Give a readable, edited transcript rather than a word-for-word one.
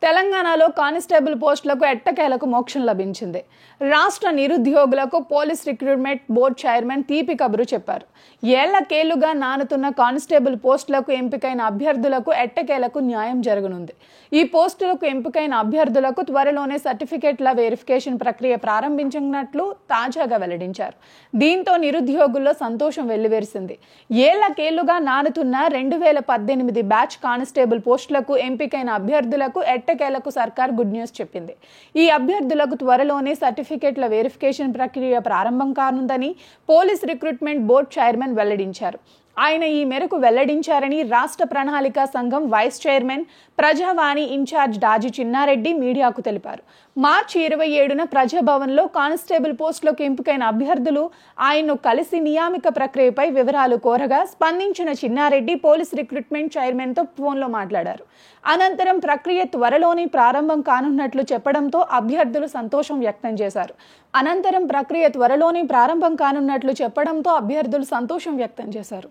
తెలంగాణలో కానిస్టేబుల్ పోస్టులకు ఎట్టకేలకు మోక్షం లభించింది. రాష్ట్ర నిరుద్యోగులకు పోలీస్ రిక్రూట్మెంట్ బోర్డు చైర్మన్ తీపి కబురు చెప్పారు. ఏళ్లకేళ్లుగా నానుతున్న కానిస్టేబుల్ పోస్టులకు ఎంపికైన అభ్యర్థులకు ఎట్టకేలకు న్యాయం జరగనుంది. ఈ పోస్టులకు ఎంపికైన అభ్యర్థులకు త్వరలోనే సర్టిఫికెట్ల వెరిఫికేషన్ ప్రక్రియ ప్రారంభించనున్నట్లు తాజాగా వెల్లడించారు. దీంతో నిరుద్యోగుల్లో సంతోషం వెల్లివేసింది. ఏళ్లకేళ్లుగా నానుతున్న 2018 బ్యాచ్ కానిస్టేబుల్ పోస్టులకు ఎంపికైన అభ్యర్థులకు ఎట్టకేలకు సర్కార్ గుడ్ న్యూస్ చెప్పింది. ఈ అభ్యర్థులకు త్వరలోనే సర్టిఫికెట్ల వెరిఫికేషన్ ప్రక్రియ ప్రారంభం కానుందని పోలీస్ రిక్రూట్మెంట్ బోర్డు చైర్మన్ వెల్లడించారు. ఆయన ఈ మేరకు వెల్లడించారని రాష్ట్ర ప్రణాళిక సంఘం వైస్ చైర్మన్, ప్రజావాణి ఇన్ఛార్జ్ డాజీ చిన్నారెడ్డి మీడియాకు తెలిపారు. మార్చి 27న ప్రజాభవన్లో కానిస్టేబుల్ పోస్టులకు ఎంపికైన అభ్యర్థులు ఆయన్ను కలిసి నియామక ప్రక్రియపై వివరాలు కోరగా స్పందించిన చిన్నారెడ్డి పోలీస్ రిక్రూట్మెంట్ చైర్మన్తో ఫోన్లో మాట్లాడారు. అనంతరం ప్రక్రియ త్వరలోనే ప్రారంభం కానున్నట్లు చెప్పడంతో అభ్యర్థులు సంతోషం వ్యక్తం చేశారు.